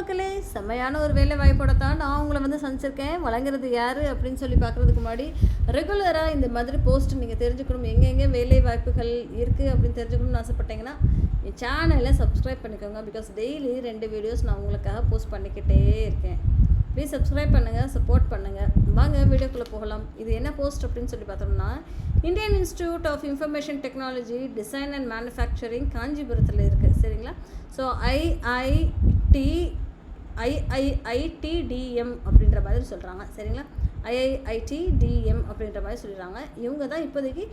மக்களே, செம்மையான ஒரு வேலை வாய்ப்போட தான் நான் உங்களை வந்து சந்திச்சிருக்கேன். வழங்குறது யார் அப்படின்னு சொல்லி பார்க்குறதுக்கு முன்னாடி ரெகுலராக இந்த மாதிரி போஸ்ட் நீங்கள் தெரிஞ்சுக்கணும், எங்கெங்கே வேலை வாய்ப்புகள் இருக்குது அப்படின்னு தெரிஞ்சுக்கணும்னு ஆசைப்பட்டீங்கன்னா என் சேனலை சப்ஸ்கிரைப் பண்ணிக்கோங்க. பிகாஸ் டெய்லி 2 வீடியோஸ் நான் உங்களுக்காக போஸ்ட் பண்ணிக்கிட்டே இருக்கேன். ப்ளீஸ் சப்ஸ்கிரைப் பண்ணுங்கள், சப்போர்ட் பண்ணுங்கள். வாங்க வீடியோக்குள்ளே போகலாம். இது என்ன போஸ்ட் அப்படின்னு சொல்லி பார்த்தோம்னா, Indian institute of information technology design and manufacturing காஞ்சிபுரத்தில் இருக்குது. சரிங்களா? ஸோ ஐஐஐடிடிஎம் அப்படின்ற மாதிரி சொல்கிறாங்க. சரிங்களா? ஐஐஐடிடிஎம் அப்படின்ற மாதிரி சொல்லிடுறாங்க. இவங்க தான் இப்போதைக்கு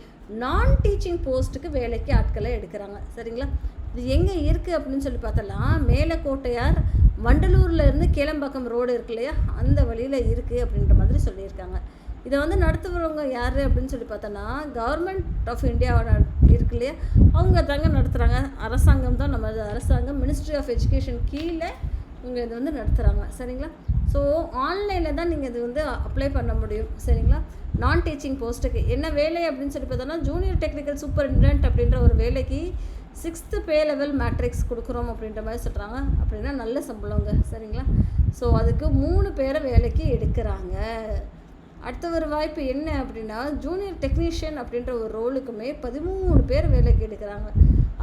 நான் டீச்சிங் போஸ்ட்டுக்கு வேலைக்கு ஆட்களை எடுக்கிறாங்க. சரிங்களா? இது எங்கே இருக்குது அப்படின்னு சொல்லி பார்த்தலாம், மேலக்கோட்டையார் வண்டலூர்லேருந்து கேளம்பாக்கம் ரோடு இருக்கு இல்லையா, அந்த வழியில் இருக்குது அப்படின்ற மாதிரி சொல்லியிருக்காங்க. இதை வந்து நடத்துகிறவங்க யார் அப்படின்னு சொல்லி பார்த்தோன்னா, கவர்மெண்ட் ஆஃப் இந்தியாவோட இருக்கு இல்லையா, அவங்க தாங்க நடத்துகிறாங்க. அரசாங்கம் தான், நம்ம அரசாங்கம் மினிஸ்ட்ரி ஆஃப் எஜுகேஷன் கீழே இவங்க இது வந்து நடத்துகிறாங்க. சரிங்களா? ஸோ ஆன்லைனில் தான் நீங்கள் இது வந்து அப்ளை பண்ண முடியும். சரிங்களா? நான் டீச்சிங் போஸ்ட்டுக்கு என்ன வேலை அப்படின்னு சொல்லி பார்த்தோன்னா, ஜூனியர் டெக்னிக்கல் சூப்பரிண்டென்ட் அப்படின்ற ஒரு வேலைக்கு 6th பே லெவல் மேட்ரிக்ஸ் கொடுக்குறோம் அப்படின்ற மாதிரி சொல்கிறாங்க. அப்படின்னா நல்ல சம்பளங்க. சரிங்களா? ஸோ அதுக்கு 3 பேரை வேலைக்கு எடுக்கிறாங்க. அடுத்த ஒரு வாய்ப்பு என்ன அப்படின்னா, ஜூனியர் டெக்னீஷியன் அப்படின்ற ஒரு ரோலுக்குமே 13 பேர் வேலைக்கு எடுக்கிறாங்க.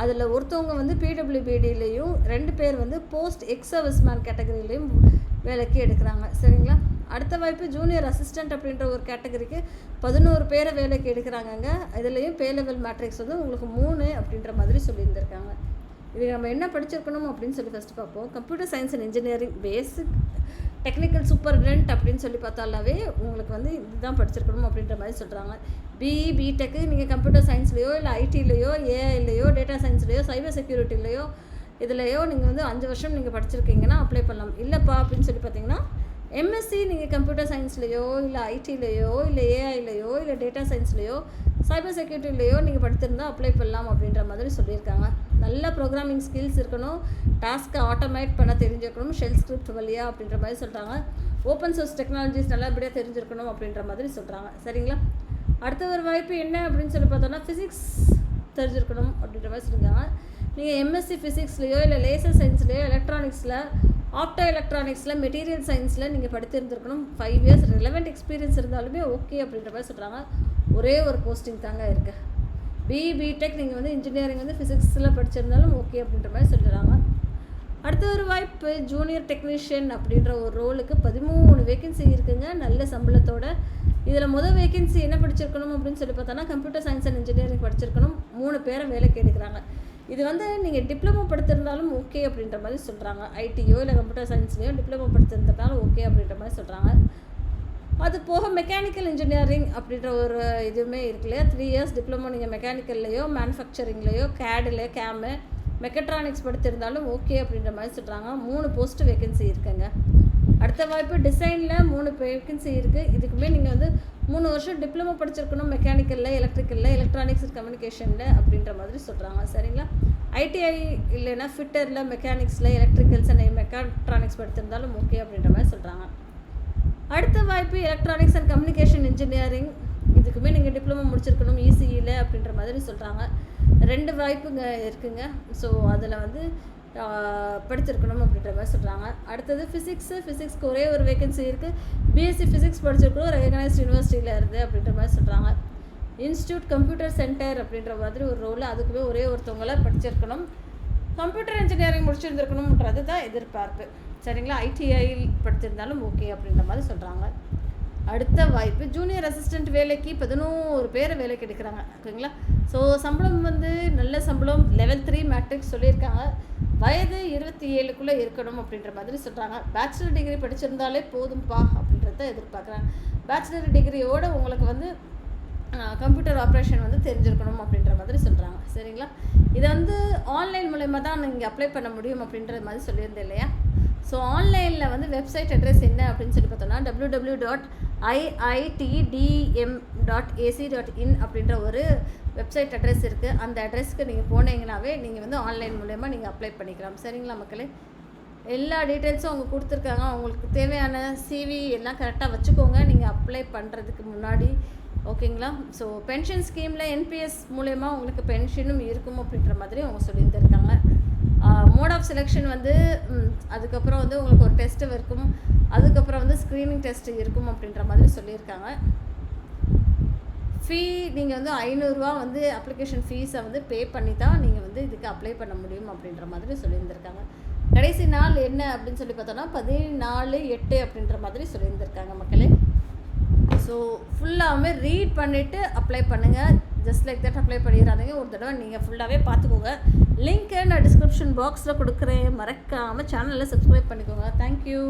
அதில் ஒருத்தவங்க வந்து பிடபிள்யூபிடிலையும் 2 பேர் வந்து போஸ்ட் எக்ஸ் சர்வீஸ்மேன் கேட்டகரியிலையும் வேலைக்கு எடுக்கிறாங்க. சரிங்களா? அடுத்த வாய்ப்பு ஜூனியர் அசிஸ்டண்ட் அப்படின்ற ஒரு கேட்டகரிக்கு 11 பேரை வேலைக்கு எடுக்கிறாங்கங்க. இதுலேயும் பே லெவல் மேட்ரிக்ஸ் வந்து உங்களுக்கு 3 அப்படின்ற மாதிரி சொல்லியிருந்திருக்காங்க. இது நம்ம என்ன படிச்சிருக்கணும் அப்படின்னு சொல்லி ஃபஸ்ட்டு பார்ப்போம். Computer science and engineering basic technical superintendent அப்படின்னு சொல்லி பார்த்தாலாவே உங்களுக்கு வந்து இதுதான் படிச்சிருக்கணும் அப்படின்ற மாதிரி சொல்கிறாங்க. பிஇ பிடெக்கு நீங்கள் கம்ப்யூட்டர் சயின்ஸ்லேயோ இல்லை ஐடிலையோ ஏஐலையோ டேட்டா சயின்ஸ்லேயோ சைபர் செக்யூரிட்டிலையோ இதுலையோ நீங்கள் வந்து 5 வருஷம் நீங்கள் படிச்சிருக்கீங்கன்னா அப்ளை பண்ணலாம். இல்லைப்பா அப்படின்னு சொல்லி பார்த்தீங்கன்னா, எம்எஸ்சி நீங்கள் கம்ப்யூட்டர் சயின்ஸ்லேயோ இல்லை ஐடிலையோ இல்லை ஏஐலையோ இல்லை டேட்டா சயின்ஸ்லேயோ சைபர் செக்யூரிட்டிலையோ நீங்கள் படித்திருந்தால் அப்ளை பண்ணலாம் அப்படின்ற மாதிரி சொல்லியிருக்காங்க. நல்ல ப்ரோக்ராமிங் ஸ்கில்ஸ் இருக்கணும், டாஸ்க்கை ஆட்டோமேட் பண்ண தெரிஞ்சிருக்கணும், ஷெல் ஸ்கிரிப்ட் வழியாக அப்படின்ற மாதிரி சொல்கிறாங்க. ஓப்பன் சோர்ஸ் டெக்னாலஜிஸ் நல்லபடியாக தெரிஞ்சிருக்கணும் அப்படின்ற மாதிரி சொல்கிறாங்க. சரிங்களா? அடுத்த ஒரு வாய்ப்பு என்ன அப்படின்னு சொல்லி பார்த்தோன்னா, ஃபிசிக்ஸ் தெரிஞ்சிருக்கணும் அப்படின்ற மாதிரி சொல்லியிருக்காங்க. நீங்கள் எம்எஸ்சி ஃபிசிக்ஸ்லையோ இல்லை லேசர் சயின்ஸ்லையோ எலக்ட்ரானிக்ஸில் ஆப்டோ எலக்ட்ரானிக்ஸில் மெட்டீரியல் சயின்ஸில் நீங்கள் படித்திருந்துருக்கணும். 5 இயர்ஸ் ரெலவெண்ட் எக்ஸ்பீரியன்ஸ் இருந்தாலுமே ஓகே அப்படின்ற மாதிரி சொல்கிறாங்க. ஒரே ஒரு போஸ்டிங் தாங்க இருக்குது. பிஇ பிடெக் நீங்கள் வந்து இன்ஜினியரிங் வந்து ஃபிசிக்ஸில் படிச்சிருந்தாலும் ஓகே அப்படின்ற மாதிரி சொல்கிறாங்க. அடுத்த ஒரு வாய்ப்பு ஜூனியர் டெக்னீஷியன் அப்படின்ற ஒரு ரோலுக்கு 13 வேகன்சி இருக்குங்க, நல்ல சம்பளத்தோட. இதில் முதல் வேகன்சி என்ன படிச்சிருக்கணும் அப்படின்னு சொல்லி பார்த்தோன்னா, கம்ப்யூட்டர் சயின்ஸ் அண்ட் இன்ஜினியரிங் படிச்சிருக்கணும். 3 பேரை வேலைக்கு எடுக்கிறாங்க. இது வந்து நீங்கள் டிப்ளமோ படித்திருந்தாலும் ஓகே அப்படின்ற மாதிரி சொல்கிறாங்க. ஐடியோ இல்லை கம்ப்யூட்டர் சயின்ஸ்லையோ டிப்ளமோ படித்திருந்தாலும் ஓகே அப்படின்ற மாதிரி சொல்கிறாங்க. அது போக மெக்கானிக்கல் இன்ஜினியரிங் அப்படின்ற ஒரு இதுவுமே இருக்கு இல்லையா, 3 இயர்ஸ் டிப்ளமோ நீங்கள் மெக்கானிக்கல்லையோ மேனுஃபேக்சரிங்லையோ கேடில் கேமு மெக்கட்ரானிக்ஸ் படித்திருந்தாலும் ஓகே அப்படின்ற மாதிரி சொல்கிறாங்க. 3 போஸ்ட் வேகன்சி இருக்குங்க. அடுத்த வாய்ப்பு டிசைனில் 3 வேகன்சி இருக்குது. இதுக்குமே நீங்கள் வந்து 3 வருஷம் டிப்ளமோ படிச்சிருக்கணும், மெக்கானிக்கலில் எலக்ட்ரிக்கலில் எலக்ட்ரானிக்ஸ் கம்யூனிகேஷனில் அப்படின்ற மாதிரி சொல்கிறாங்க. சரிங்களா? ஐடிஐ இல்லைன்னா ஃபிட்டரில் மெக்கானிக்ஸில் எலக்ட்ரிக்கல்ஸ் அண்ட் மெக்காட்ரானிக்ஸ் படித்திருந்தாலும் ஓகே அப்படின்ற மாதிரி சொல்கிறாங்க. அடுத்த வாய்ப்பு எலக்ட்ரானிக்ஸ் அண்ட் கம்யூனிகேஷன் இன்ஜினியரிங். இதுக்குமே நீங்கள் டிப்ளமோ முடிச்சிருக்கணும் இசிஇயில் அப்படின்ற மாதிரி சொல்கிறாங்க. 2 வாய்ப்புங்க இருக்குங்க. ஸோ அதில் வந்து படிச்சிருக்கணும் அப்படின்ற மாதிரி சொல்கிறாங்க. அடுத்தது ஃபிசிக்ஸ்க்கு ஒரே ஒரு வேகன்சி இருக்குது. பிஎஸ்சி ஃபிசிக்ஸ் படிச்சிருக்கணும், ரெகனைஸ்ட் யூனிவர்சிட்டியில் இருக்குது அப்படின்ற மாதிரி சொல்கிறாங்க. இன்ஸ்டியூட் கம்ப்யூட்டர் சென்டர் அப்படின்ற மாதிரி ஒரு ரோல், அதுக்குமே ஒரே ஒருத்தவங்கள படிச்சிருக்கணும். கம்ப்யூட்டர் இன்ஜினியரிங் முடிச்சிருந்துருக்கணுன்றது தான் எதிர்பார்ப்பு. சரிங்களா? ஐடிஐ படிச்சிருந்தாலும் ஓகே அப்படின்ற மாதிரி சொல்கிறாங்க. அடுத்த வாய்ப்பு ஜூனியர் அசிஸ்டண்ட் வேலைக்கு 11 பேரை வேலைக்கு எடுக்கிறாங்க. ஓகேங்களா? ஸோ சம்பளம் வந்து நல்ல சம்பளம், லெவல் 3 மேட்ரிக்ஸ் சொல்லியிருக்காங்க. வயது 27க்குள்ளே இருக்கணும் அப்படின்ற மாதிரி சொல்கிறாங்க. பேச்சுலர் டிகிரி படிச்சிருந்தாலே போதும்பா அப்படின்றத எதிர்பார்க்குறாங்க. பேச்சுலர் டிகிரியோடு உங்களுக்கு வந்து கம்ப்யூட்டர் ஆப்ரேஷன் வந்து தெரிஞ்சிருக்கணும் அப்படின்ற மாதிரி சொல்கிறாங்க. சரிங்களா? இதை வந்து ஆன்லைன் மூலயமா தான் நீங்கள் அப்ளை பண்ண முடியும் அப்படின்ற மாதிரி சொல்லியிருந்தேன் இல்லையா. ஸோ ஆன்லைனில் வந்து வெப்சைட் அட்ரஸ் என்ன அப்படின்னு சொல்லி பார்த்தோன்னா, www.iitdm.ac.in அப்படின்ற ஒரு வெப்சைட் அட்ரஸ் இருக்குது. அந்த அட்ரஸ்க்கு நீங்கள் போனீங்கன்னாவே நீங்கள் வந்து ஆன்லைன் மூலயமா நீங்கள் அப்ளை பண்ணிக்கலாம். சரிங்களா மக்களே? எல்லா டீட்டெயில்ஸும் அவங்க கொடுத்துருக்காங்க. அவங்களுக்கு தேவையான சிவி எல்லாம் கரெக்டாக வச்சுக்கோங்க நீங்கள் அப்ளை பண்ணுறதுக்கு முன்னாடி. ஓகேங்களா? ஸோ பென்ஷன் ஸ்கீமில் என்பிஎஸ் மூலயமா உங்களுக்கு பென்ஷனும் இருக்கும் அப்படின்ற மாதிரி அவங்க சொல்லியிருந்திருக்காங்க. மோட் ஆஃப் செலெக்ஷன் வந்து அதுக்கப்புறம் வந்து உங்களுக்கு ஒரு டெஸ்ட்டு இருக்கும், அதுக்கப்புறம் வந்து ஸ்க்ரீனிங் டெஸ்ட்டு இருக்கும் அப்படின்ற மாதிரி சொல்லியிருக்காங்க. ஃபீ நீங்கள் வந்து 500 வந்து அப்ளிகேஷன் ஃபீஸை வந்து பே பண்ணி தான் நீங்கள் வந்து இதுக்கு அப்ளை பண்ண முடியும் அப்படின்ற மாதிரி சொல்லியிருந்திருக்காங்க. கடைசி நாள் என்ன அப்படின்னு சொல்லி பார்த்தோன்னா 14/8 அப்படின்ற மாதிரி சொல்லியிருந்திருக்காங்க மக்களே. ஸோ ஃபுல்லாகவே ரீட் பண்ணிவிட்டு அப்ளை பண்ணுங்கள். ஜஸ்ட் லைக் தட் அப்ளை பண்ணிடாதீங்க. ஒரு தடவை நீங்கள் ஃபுல்லாகவே பார்த்துக்கோங்க. லிங்க்கை நான் டிஸ்கிரிப்ஷன் பாக்ஸில் கொடுக்குறேன். மறக்காமல் சேனலில் சப்ஸ்கிரைப் பண்ணிக்கோங்க. தேங்க்யூ.